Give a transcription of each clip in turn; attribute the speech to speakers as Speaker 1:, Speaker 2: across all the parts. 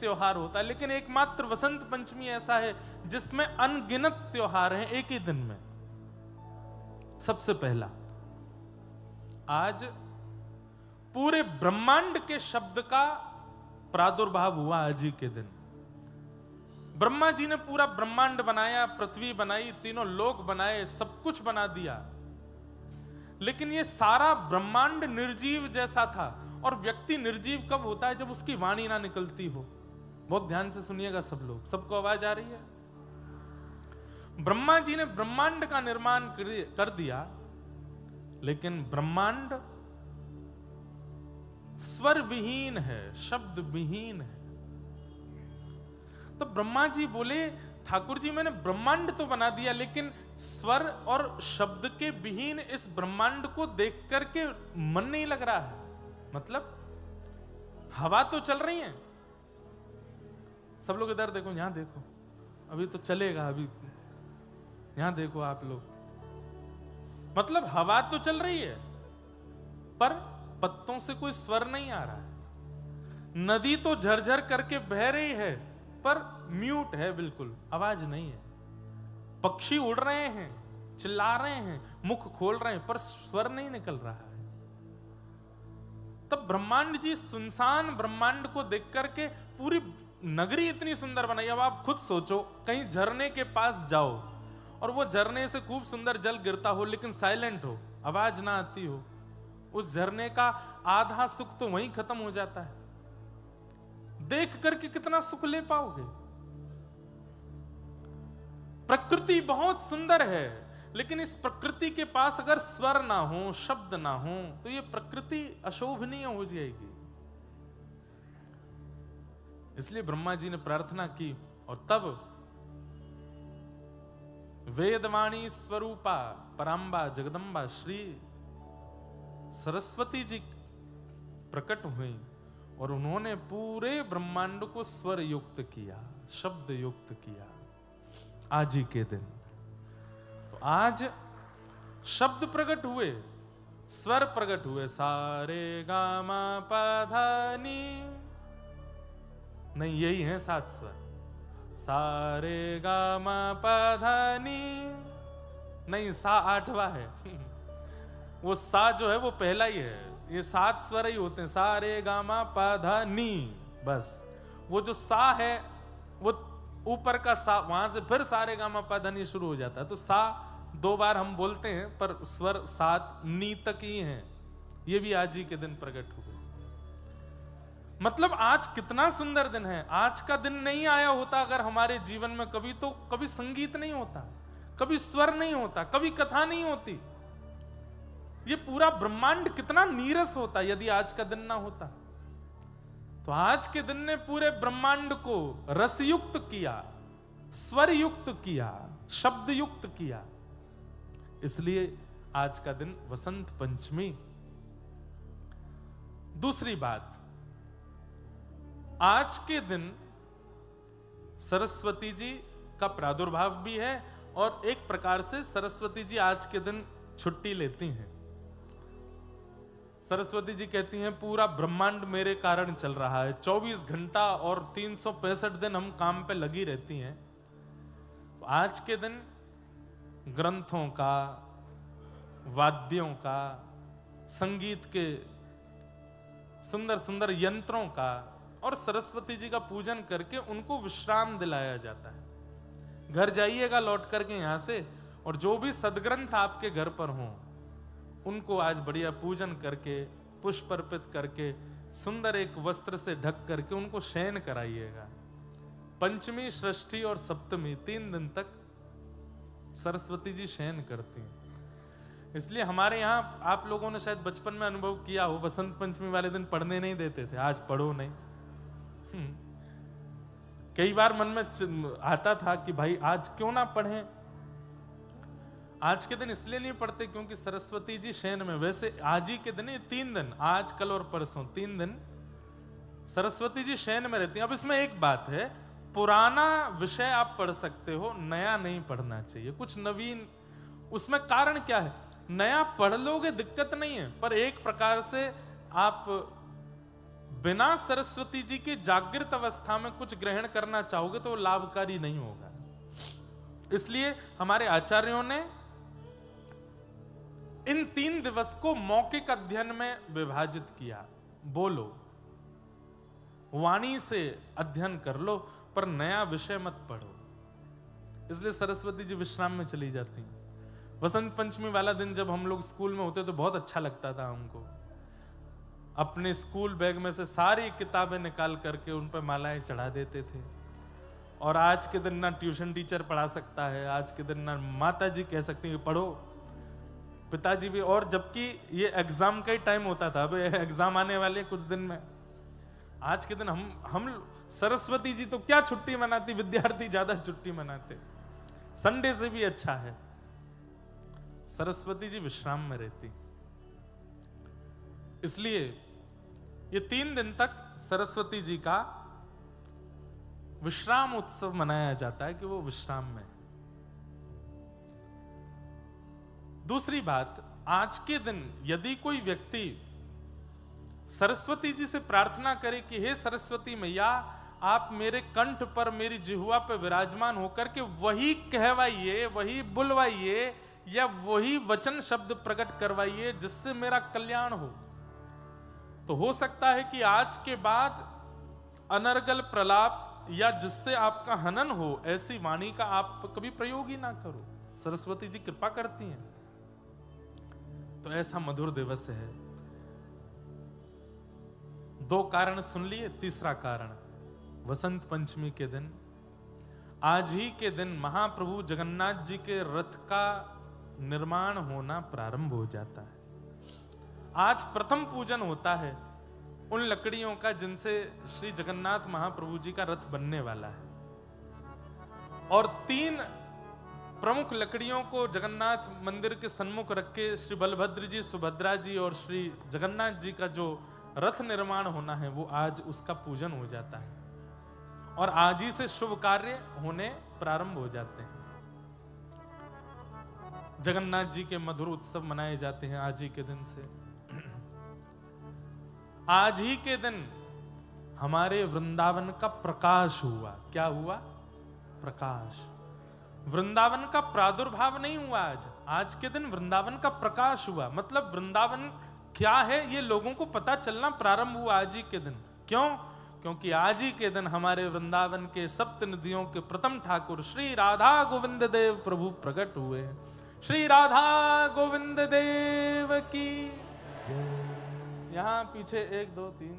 Speaker 1: त्योहार होता है, लेकिन एकमात्र वसंत पंचमी ऐसा है जिसमें अनगिनत त्योहार हैं एक ही दिन में। सबसे पहला, आज पूरे ब्रह्मांड के शब्द का प्रादुर्भाव हुआ आज ही के दिन। ब्रह्मा जी ने पूरा ब्रह्मांड बनाया, पृथ्वी बनाई, तीनों लोक बनाए, सब कुछ बना दिया, लेकिन ये सारा ब्रह्मांड निर्जीव जैसा था। और व्यक्ति निर्जीव कब होता है? जब उसकी वाणी ना निकलती हो। बहुत ध्यान से सुनिएगा सब लोग, सबको आवाज आ रही है? ब्रह्मा जी ने ब्रह्मांड का निर्माण कर दिया, लेकिन ब्रह्मांड स्वर विहीन है, शब्द विहीन है। तो ब्रह्मा जी बोले, ठाकुर जी मैंने ब्रह्मांड तो बना दिया, लेकिन स्वर और शब्द के विहीन इस ब्रह्मांड को देख करके मन नहीं लग रहा है। मतलब हवा तो चल रही है, सब लोग इधर देखो, यहां देखो, अभी तो चलेगा, अभी यहां देखो आप लोग, मतलब हवा तो चल रही है पर पत्तों से कोई स्वर नहीं आ रहा है। नदी तो झरझर करके बह रही है पर म्यूट है, बिल्कुल आवाज नहीं है। पक्षी उड़ रहे हैं, चिल्ला रहे हैं, मुख खोल रहे हैं, पर स्वर नहीं निकल रहा है। तब ब्रह्मांड जी सुनसान ब्रह्मांड को देख करके पूरी नगरी इतनी सुंदर बनाई। अब आप खुद सोचो, कहीं झरने के पास जाओ और वो झरने से खूब सुंदर जल गिरता हो, लेकिन साइलेंट हो, आवाज ना आती हो, उस झरने का आधा सुख तो वहीं खत्म हो जाता है। देख करके कितना सुख ले पाओगे? प्रकृति बहुत सुंदर है, लेकिन इस प्रकृति के पास अगर स्वर ना हो, शब्द ना हो, तो ये प्रकृति अशोभनीय हो जाएगी। इसलिए ब्रह्मा जी ने प्रार्थना की, और तब वेदवाणी स्वरूपा परांबा जगदम्बा श्री सरस्वती जी प्रकट हुई और उन्होंने पूरे ब्रह्मांड को स्वर युक्त किया, शब्द युक्त किया आज ही के दिन। तो आज शब्द प्रकट हुए, स्वर प्रकट हुए, सारे गामा पधा नी, नहीं यही है 7 स्वर, सारे गामा पधा नी, नहीं सा 8वां है वो सा जो है वो पहला ही है, ये 7 स्वर ही होते हैं, सा रे गामा पधा नी, बस वो जो सा है वो ऊपर का सा, वहां से फिर सारे गामा पधा नी शुरू हो जाता है। तो सा 2 बार हम बोलते हैं, पर स्वर 7 नी तक ही हैं। ये भी आज ही के दिन प्रकट हुए। मतलब आज कितना सुंदर दिन है। आज का दिन नहीं आया होता अगर हमारे जीवन में कभी, तो कभी संगीत नहीं होता, कभी स्वर नहीं होता, कभी कथा नहीं होती। ये पूरा ब्रह्मांड कितना नीरस होता यदि आज का दिन ना होता। तो आज के दिन ने पूरे ब्रह्मांड को रसयुक्त किया, स्वर युक्त किया, शब्द युक्त किया। इसलिए आज का दिन वसंत पंचमी। दूसरी बात, आज के दिन सरस्वती जी का प्रादुर्भाव भी है, और एक प्रकार से सरस्वती जी आज के दिन छुट्टी लेती हैं। सरस्वती जी कहती हैं पूरा ब्रह्मांड मेरे कारण चल रहा है, 24 घंटा और 365 दिन हम काम पे लगी रहती हैं। तो आज के दिन ग्रंथों का, वाद्यों का, संगीत के सुंदर सुंदर यंत्रों का और सरस्वती जी का पूजन करके उनको विश्राम दिलाया जाता है। घर जाइएगा लौट करके यहां से, और जो भी सदग्रंथ आपके घर पर हों उनको आज बढ़िया पूजन करके, पुष्प अर्पित करके, सुंदर एक वस्त्र से ढक करके उनको शयन कराइएगा। पंचमी, षष्ठी और सप्तमी 3 दिन तक सरस्वती जी शयन करती हैं। इसलिए हमारे यहाँ आप लोगों ने शायद बचपन में अनुभव किया हो, वसंत पंचमी वाले दिन पढ़ने नहीं देते थे, आज पढ़ो नहीं। कई बार मन में आता था कि भाई आज क्यों ना पढ़ें। आज के दिन इसलिए नहीं पढ़ते क्योंकि सरस्वती जी शयन में, वैसे आज ही के दिन, 3 दिन, आज कल और परसों 3 दिन सरस्वती जी शयन में रहती हैं। अब इसमें एक बात है, पुराना विषय आप पढ़ सकते हो, नया नहीं पढ़ना चाहिए, कुछ नवीन। उसमें कारण क्या है? नया पढ़ लोगे दिक्कत नहीं है, पर एक प्रकार से आप बिना सरस्वती जी के जागृत अवस्था में कुछ ग्रहण करना चाहोगे तो वो लाभकारी नहीं होगा। इसलिए हमारे आचार्यों ने इन 3 दिवस को मौखिक अध्ययन में विभाजित किया। बोलो, वाणी से अध्ययन कर लो, पर नया विषय मत पढ़ो। इसलिए सरस्वती जी विश्राम में चली जाती हैं। वसंत पंचमी वाला दिन जब हम लोग स्कूल में होते तो बहुत अच्छा लगता था हमको। अपने स्कूल बैग में से सारी किताबें निकाल करके उन पर मालाएं चढ़ा देते थे। और आज के दिन ना ट्यूशन टीचर पढ़ा सकता है, आज के दिन ना माता जी कह सकती हैं पढ़ो, पिताजी भी। और जबकि ये एग्जाम का ही टाइम होता था, अब एग्जाम आने वाले कुछ दिन में। आज के दिन हम सरस्वती जी तो क्या छुट्टी मनाती, विद्यार्थी ज्यादा छुट्टी मनाते। संडे से भी अच्छा है, सरस्वती जी विश्राम में रहती। इसलिए ये 3 दिन तक सरस्वती जी का विश्राम उत्सव मनाया जाता है कि वो विश्राम में। दूसरी बात, आज के दिन यदि कोई व्यक्ति सरस्वती जी से प्रार्थना करे कि हे सरस्वती मैया, आप मेरे कंठ पर, मेरी जिह्वा पर विराजमान होकर के वही कहवाइए, वही बुलवाइए या वही वचन शब्द प्रकट करवाइए जिससे मेरा कल्याण हो। तो हो सकता है कि आज के बाद अनर्गल प्रलाप या जिससे आपका हनन हो, ऐसी वाणी का आप कभी प्रयोग ही ना करो। सरस्वती जी कृपा करती हैं। तो ऐसा मधुर दिवस है। 2 कारण सुन लिए। तीसरा कारण, वसंत पंचमी के दिन, आज ही के दिन महाप्रभु जगन्नाथ जी के रथ का निर्माण होना प्रारंभ हो जाता है। आज प्रथम पूजन होता है उन लकड़ियों का जिनसे श्री जगन्नाथ महाप्रभु जी का रथ बनने वाला है। और 3 प्रमुख लकड़ियों को जगन्नाथ मंदिर के सन्मुख रख के श्री बलभद्र जी, सुभद्रा जी और श्री जगन्नाथ जी का जो रथ निर्माण होना है वो आज उसका पूजन हो जाता है। और आज ही से शुभ कार्य होने प्रारंभ हो जाते हैं। जगन्नाथ जी के मधुर उत्सव मनाए जाते हैं आज ही के दिन से। आज ही के दिन हमारे वृंदावन का प्रकाश हुआ। क्या हुआ? प्रकाश। वृंदावन का प्रादुर्भाव नहीं हुआ आज के दिन वृंदावन का प्रकाश हुआ। मतलब वृंदावन क्या है ये लोगों को पता चलना प्रारंभ हुआ आज ही के दिन। क्यों? क्योंकि आज ही के दिन हमारे वृंदावन के सप्त नदियों के प्रथम ठाकुर श्री राधा गोविंद देव प्रभु प्रकट हुए। श्री राधा गोविंद देव की। यहाँ पीछे 1 2 3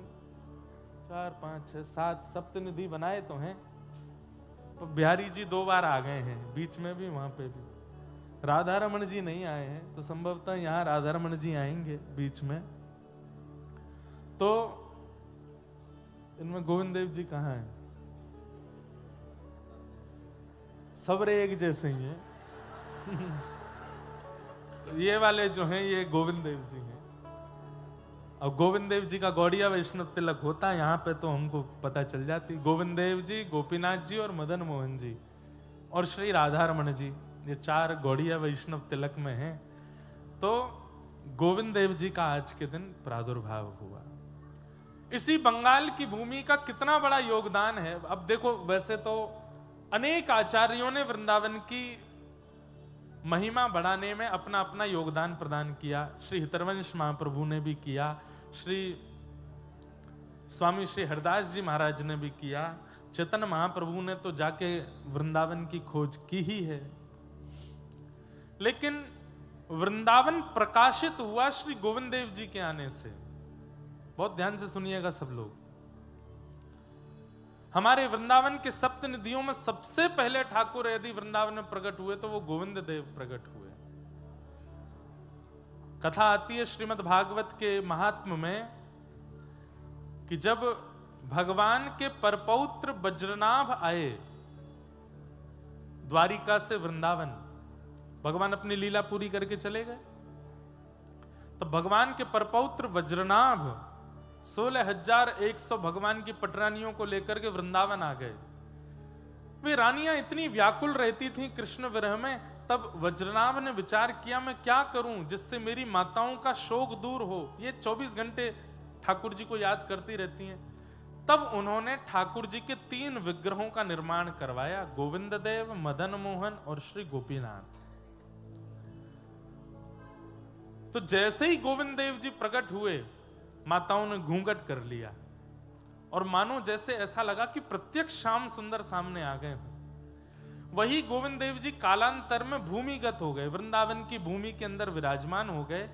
Speaker 1: 4 5 6 7 सप्तनिधि बनाए तो हैं। तो बिहारी जी 2 बार आ गए हैं, बीच में भी वहां पे भी। राधा रमन जी नहीं आए हैं, तो संभवतः यहाँ राधा रमन जी आएंगे बीच में। तो इनमें गोविंद देव जी कहाँ हैं? सबरे एक जैसे ही हैं। तो ये वाले जो हैं ये गोविंद देव जी हैं। और गोविंद देव जी का गौड़िया वैष्णव तिलक होता है यहाँ पे, तो हमको पता चल जाती। गोविंद देव जी, गोपीनाथ जी और मदन मोहन जी और श्री राधा रमन जी, ये 4 गौड़िया वैष्णव तिलक में हैं। तो गोविंद देव जी का आज के दिन प्रादुर्भाव हुआ। इसी बंगाल की भूमि का कितना बड़ा योगदान है। अब देखो, वैसे तो अनेक आचार्यों ने वृंदावन की महिमा बढ़ाने में अपना अपना योगदान प्रदान किया। श्री हितरवंश महाप्रभु ने भी किया, श्री स्वामी श्री हरदास जी महाराज ने भी किया, चेतन महाप्रभु ने तो जाके वृंदावन की खोज की ही है। लेकिन वृंदावन प्रकाशित हुआ श्री गोविंद देव जी के आने से। बहुत ध्यान से सुनिएगा सब लोग। हमारे वृंदावन के सप्त निधियों में सबसे पहले ठाकुर यदि वृंदावन में प्रकट हुए तो वो गोविंद देव प्रकट हुए। कथा आती है श्रीमद् भागवत के महात्म्य में कि जब भगवान के परपौत्र वज्रनाभ आए द्वारिका से वृंदावन, भगवान अपनी लीला पूरी करके चले गए। तो भगवान के परपौत्र वज्रनाभ 16,100 भगवान की पटरानियों को लेकर के वृंदावन आ गए। वे रानियां इतनी व्याकुल रहती थीं कृष्ण विरह में। तब वज्रनाभ ने विचार किया, मैं क्या करूं जिससे मेरी माताओं का शोक दूर हो। ये 24 घंटे ठाकुर जी को याद करती रहती हैं। तब उन्होंने ठाकुर जी के 3 विग्रहों का निर्माण करवाया, गोविंद देव, मदन मोहन और श्री गोपीनाथ। तो जैसे ही गोविंद देव जी प्रकट हुए, माताओं ने घूंघट कर लिया और मानो जैसे ऐसा लगा कि प्रत्यक्ष श्याम सुंदर सामने आ गए। वही गोविंद देव जी कालांतर में भूमिगत हो गए, वृंदावन की भूमि के अंदर विराजमान हो गए।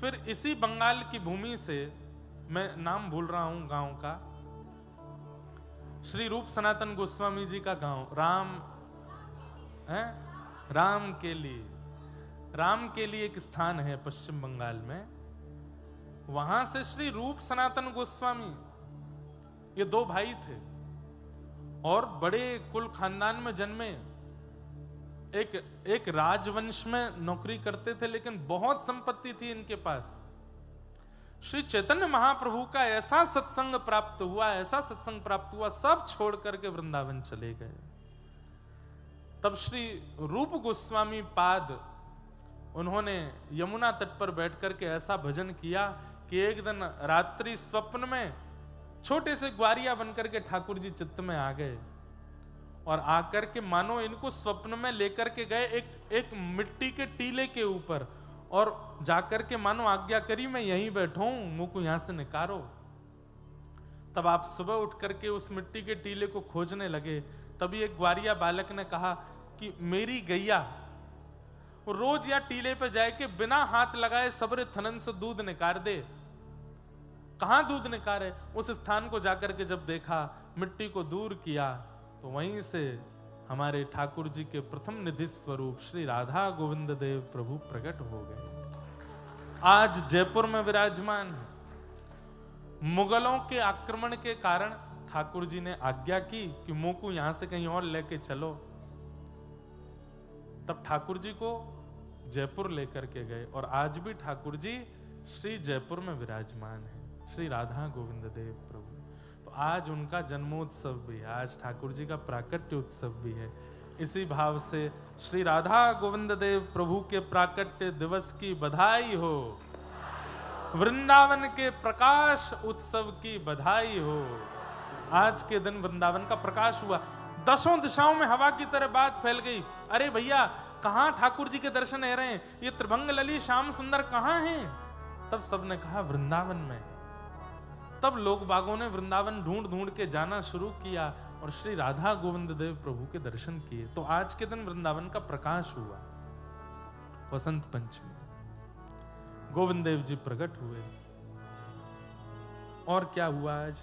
Speaker 1: फिर इसी बंगाल की भूमि से, मैं नाम भूल रहा हूं गांव का, श्री रूप सनातन गोस्वामी जी का गांव राम के लिए एक स्थान है पश्चिम बंगाल में। वहां से श्री रूप सनातन गोस्वामी, ये 2 भाई थे और बड़े कुल खानदान में जन्मे। एक राजवंश में नौकरी करते थे, लेकिन बहुत संपत्ति थी इनके पास। श्री चैतन्य महाप्रभु का ऐसा सत्संग प्राप्त हुआ, सब छोड़ करके वृंदावन चले गए। तब श्री रूप गोस्वामी पाद, उन्होंने यमुना तट पर बैठ करके ऐसा भजन किया कि एक दिन रात्रि स्वप्न में छोटे से ग्वारिया बनकर के ठाकुर जी चित्त में आ गए और आकर के मानो इनको स्वप्न में लेकर के गए एक मिट्टी के टीले के ऊपर, और जाकर के मानो आज्ञा करी, मैं यहीं बैठा हूं, मुंह को यहां से निकारो। तब आप सुबह उठ करके उस मिट्टी के टीले को खोजने लगे। तभी एक ग्वारिया बालक ने कहा कि मेरी गैया रोज या टीले पे जाए के बिना हाथ लगाए सबरे थनन से दूध निकाल दे। कहां दूध निकाले? उस स्थान को जाकर के जब देखा, मिट्टी को दूर किया, तो वहीं से हमारे ठाकुर जी के प्रथम निधि स्वरूप श्री राधा गोविंद देव प्रभु प्रकट हो गए। आज जयपुर में विराजमान है। मुगलों के आक्रमण के कारण ठाकुर जी ने आज्ञा की कि मुंह को यहां से कहीं और लेके चलो। तब ठाकुर जी को जयपुर लेकर के गए और आज भी ठाकुर जी श्री जयपुर में विराजमान है, श्री राधा गोविंद देव प्रभु। तो आज उनका जन्मोत्सव भी है, आज ठाकुर जी का प्राकट्य उत्सव भी है। इसी भाव से श्री राधा गोविंद देव प्रभु के प्राकट्य दिवस की बधाई हो, वृंदावन के प्रकाश उत्सव की बधाई हो। आज के दिन वृंदावन का प्रकाश हुआ, 10 दिशाओं में हवा की तरह बात फैल गई। अरे भैया, कहां ठाकुर जी के दर्शन हो रहे हैं? ये त्रिभंग लली श्याम सुंदर कहां हैं? तब सबने कहा वृंदावन में। तब लोग बागों ने वृंदावन ढूंढ ढूंढ के जाना शुरू किया और श्री राधा गोविंद देव प्रभु के दर्शन किए। तो आज के दिन वृंदावन का प्रकाश हुआ। वसंत पंचमी, गोविंद देव जी प्रकट हुए। और क्या हुआ आज?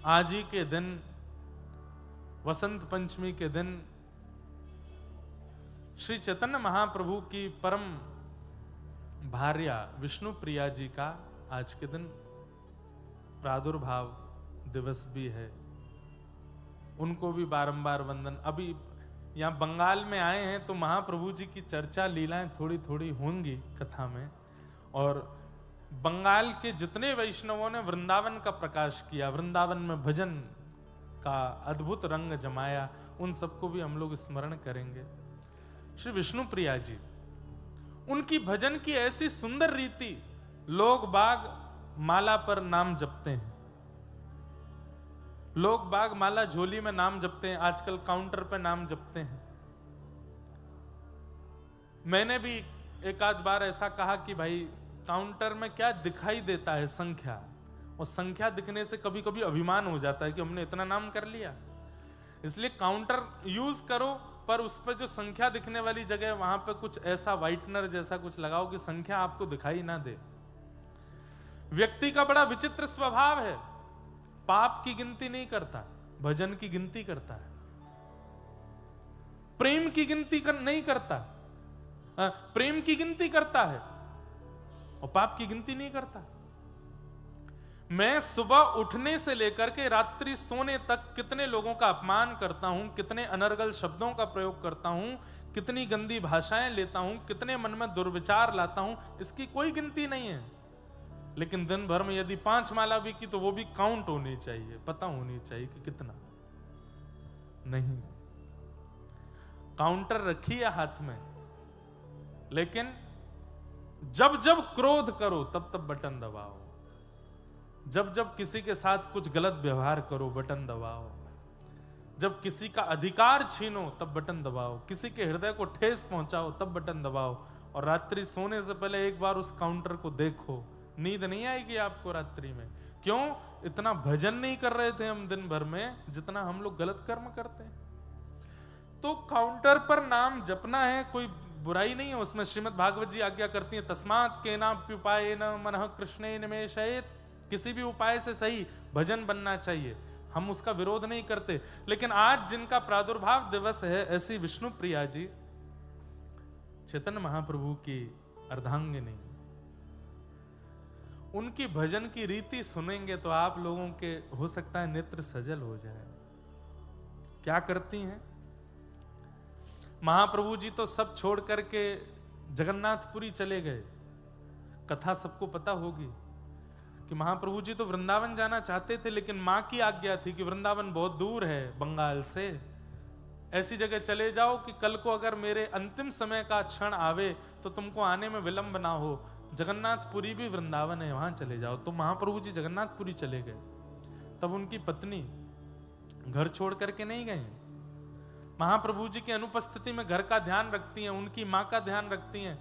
Speaker 1: आज ही के दिन, वसंत पंचमी के दिन, श्री चैतन्य महाप्रभु की परम भार्या विष्णु प्रिया जी का आज के दिन प्रादुर्भाव दिवस भी है। उनको भी बारंबार वंदन। अभी यहां बंगाल में आए हैं तो महाप्रभु जी की चर्चा, लीलाएं थोड़ी थोड़ी होंगी कथा में। और बंगाल के जितने वैष्णवों ने वृंदावन का प्रकाश किया, वृंदावन में भजन का अद्भुत रंग जमाया, उन सबको भी हम लोग स्मरण करेंगे। श्री विष्णु प्रिया जी, उनकी भजन की ऐसी सुंदर रीति, लोग बाग माला पर नाम जपते हैं, लोग बाग माला झोली में नाम जपते हैं, आजकल काउंटर पे नाम जपते हैं। मैंने भी एक आध बार ऐसा कहा कि भाई काउंटर में क्या दिखाई देता है? संख्या। और संख्या दिखने से कभी कभी अभिमान हो जाता है कि हमने इतना नाम कर लिया। इसलिए काउंटर यूज करो, पर उस पर जो संख्या दिखने वाली जगह, वहां पे कुछ ऐसा व्हाइटनर जैसा कुछ लगाओ कि संख्या आपको दिखाई ना दे। व्यक्ति का बड़ा विचित्र स्वभाव है, पाप की गिनती नहीं करता, भजन की गिनती करता है। प्रेम की गिनती नहीं करता, प्रेम की गिनती करता है और पाप की गिनती नहीं करता। मैं सुबह उठने से लेकर के रात्रि सोने तक कितने लोगों का अपमान करता हूं, कितने अनर्गल शब्दों का प्रयोग करता हूं, कितनी गंदी भाषाएं लेता हूं, कितने मन में दुर्विचार लाता हूं, इसकी कोई गिनती नहीं है। लेकिन दिन भर में यदि 5 माला भी की तो वो भी काउंट होनी चाहिए, पता होनी चाहिए कि कितना। नहीं, काउंटर रखी है हाथ में, लेकिन जब जब क्रोध करो तब तब बटन दबाओ। जब जब किसी के साथ कुछ गलत व्यवहार करो बटन दबाओ, जब किसी का अधिकार छीनो तब बटन दबाओ, किसी के हृदय को ठेस पहुंचाओ तब बटन दबाओ, और रात्रि सोने से पहले एक बार उस काउंटर को देखो। नींद नहीं आएगी आपको रात्रि में। क्यों? इतना भजन नहीं कर रहे थे हम दिन भर में जितना हम लोग गलत कर्म करते हैं। तो काउंटर पर नाम जपना है, कोई बुराई नहीं है उसमें। श्रीमद् भागवत जी आज्ञा करती है, तस्मात् केनाप्युपायेन मनः कृष्णे निमेशयेत्। किसी भी उपाय से सही भजन बनना चाहिए, हम उसका विरोध नहीं करते। लेकिन आज जिनका प्रादुर्भाव दिवस है, ऐसी विष्णु प्रिया जी, चैतन्य महाप्रभु की अर्धांगिनी, उनकी भजन की रीति सुनेंगे तो आप लोगों के हो सकता है नेत्र सजल हो जाए। क्या करती हैं महाप्रभु जी? तो सब छोड़ करके जगन्नाथपुरी चले गए। कथा सबको पता होगी कि महाप्रभु जी तो वृंदावन जाना चाहते थे, लेकिन मां की आज्ञा थी कि वृंदावन बहुत दूर है बंगाल से, ऐसी जगह चले जाओ कि कल को अगर मेरे अंतिम समय का क्षण आवे तो तुमको आने में विलंब ना हो। जगन्नाथपुरी भी वृंदावन है, वहां चले जाओ। तो महाप्रभु जी जगन्नाथपुरी चले गए। तब उनकी पत्नी घर छोड़ करके नहीं गई, महाप्रभु जी की अनुपस्थिति में घर का ध्यान रखती हैं, उनकी मां का ध्यान रखती हैं।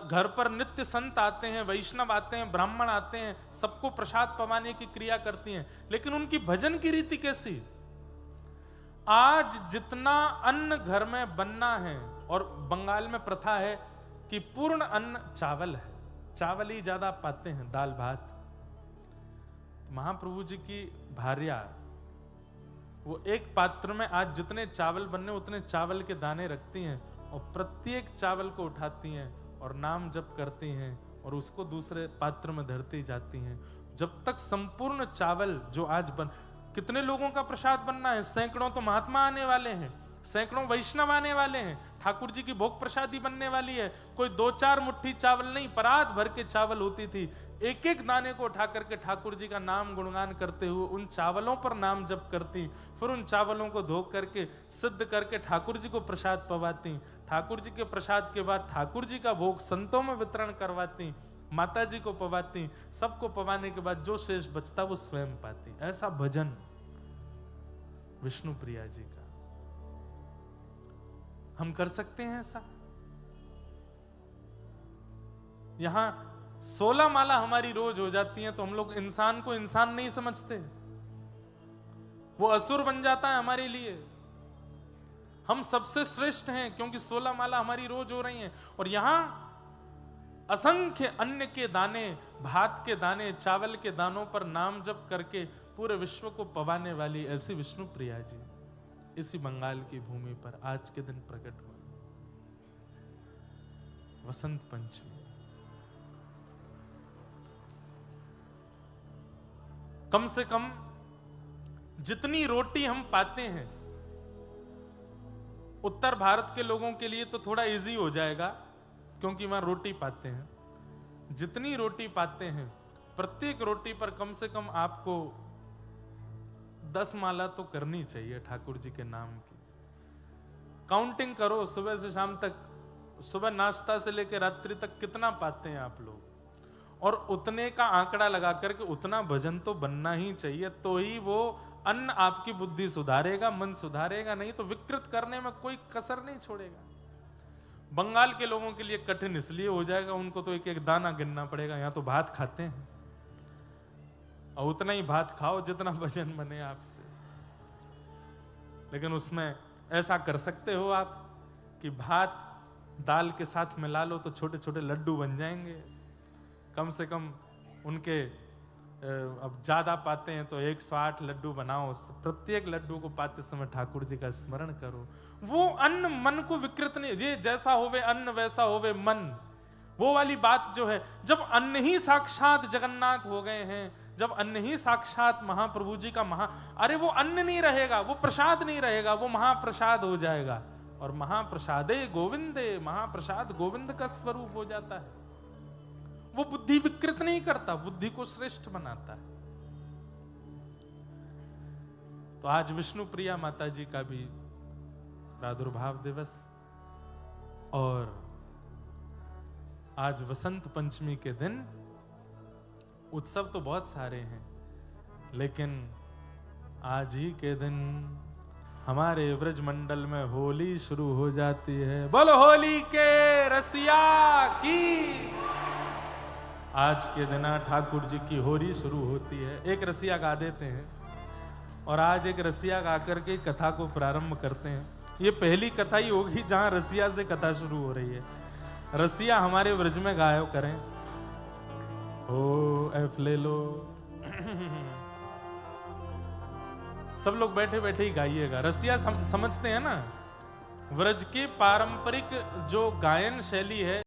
Speaker 1: घर पर नित्य संत आते हैं, वैष्णव आते हैं, ब्राह्मण आते हैं, सबको प्रसाद पवाने की क्रिया करती हैं। लेकिन उनकी भजन की रीति कैसी? आज जितना अन्न घर में बनना है, और बंगाल में प्रथा है कि पूर्ण अन्न चावल है, चावल ही ज्यादा पाते हैं, दाल भात। महाप्रभु जी की भार्या वो एक पात्र में आज जितने चावल बनने उतने चावल के दाने रखती हैं, और प्रत्येक चावल को उठाती हैं और नाम जप करती हैं, और उसको दूसरे पात्र में धरती जाती हैं, जब तक संपूर्ण चावल जो आज बन। कितने लोगों का प्रसाद बनना है? सैकड़ों तो महात्मा आने वाले हैं, सैकड़ों वैष्णव आने वाले हैं, ठाकुर जी की भोग प्रसादी बनने वाली है। कोई 2-4 मुट्ठी चावल नहीं, परात भर के चावल होती थी। एक एक दाने को उठा करके ठाकुर जी का नाम गुणगान करते हुए उन चावलों पर नाम जप करती, फिर उन चावलों को धो करके सिद्ध करके ठाकुर जी को प्रसाद पवाती। ठाकुर जी के प्रसाद के बाद ठाकुर जी का भोग संतों में वितरण करवाती, माता जी को पवाती, सबको पवाने के बाद जो शेष बचता वो स्वयं पाती। ऐसा भजन विष्णु प्रिया जी का। हम कर सकते हैं ऐसा? यहां 16 माला हमारी रोज हो जाती हैं, तो हम लोग इंसान को इंसान नहीं समझते, वो असुर बन जाता है हमारे लिए। हम सबसे श्रेष्ठ हैं क्योंकि 16 माला हमारी रोज हो रही हैं। और यहां असंख्य अन्न के दाने, भात के दाने, चावल के दानों पर नाम जप करके पूरे विश्व को पवाने वाली ऐसी विष्णु प्रिया जी इसी बंगाल की भूमि पर आज के दिन प्रकट हुए। वसंत पंचमी। कम से कम जितनी रोटी हम पाते हैं, उत्तर भारत के लोगों के लिए तो थोड़ा इजी हो जाएगा क्योंकि वहां रोटी पाते हैं। जितनी रोटी पाते हैं, प्रत्येक रोटी पर कम से कम आपको 10 माला तो करनी चाहिए ठाकुर जी के नाम की। काउंटिंग करो सुबह से शाम तक, सुबह नाश्ता से लेकर रात्रि तक कितना पाते हैं आप लोग, और उतने का आंकड़ा लगा करके उतना भजन तो बनना ही चाहिए। तो ही वो अन्न आपकी बुद्धि सुधारेगा, मन सुधारेगा, नहीं तो विकृत करने में कोई कसर नहीं छोड़ेगा। बंगाल के लोगों के लिए कठिन इसलिए हो जाएगा, उनको तो एक एक दाना गिनना पड़ेगा। यहां तो भात खाते हैं और उतना ही भात खाओ जितना भजन बने आपसे। लेकिन उसमें ऐसा कर सकते हो आप कि भात दाल के साथ मिला लो तो छोटे छोटे लड्डू बन जाएंगे। कम से कम उनके अब ज्यादा पाते हैं तो 108 लड्डू बनाओ, प्रत्येक लड्डू को पाते समय ठाकुर जी का स्मरण करो। वो अन्न मन को विकृत नहीं, ये जैसा होवे अन्न वैसा होवे मन, वो वाली बात जो है। जब अन्न ही साक्षात जगन्नाथ हो गए हैं, जब अन्न ही साक्षात महाप्रभु जी का अरे वो अन्न नहीं रहेगा, वो प्रसाद नहीं रहेगा, वो महाप्रसाद हो जाएगा। और महाप्रसादे गोविंदे, महाप्रसाद गोविंद का स्वरूप हो जाता है। वो बुद्धि विकृत नहीं करता, बुद्धि को श्रेष्ठ बनाता है। तो आज विष्णु प्रिया माता जी का भी प्रादुर्भाव दिवस, और आज वसंत पंचमी के दिन उत्सव तो बहुत सारे हैं, लेकिन आज ही के दिन हमारे व्रज मंडल में होली शुरू हो जाती है। बोलो होली के रसिया की। आज के दिन ठाकुर जी की होली शुरू होती है। एक रसिया गा देते हैं और आज एक रसिया गा करके कथा को प्रारंभ करते हैं। ये पहली कथा ही होगी जहां रसिया से कथा शुरू हो रही है। रसिया हमारे व्रज में गायो करें। ओ एफ ले लो। सब लोग बैठे बैठे ही गाइएगा। रसिया समझते हैं ना, व्रज की पारंपरिक जो गायन शैली है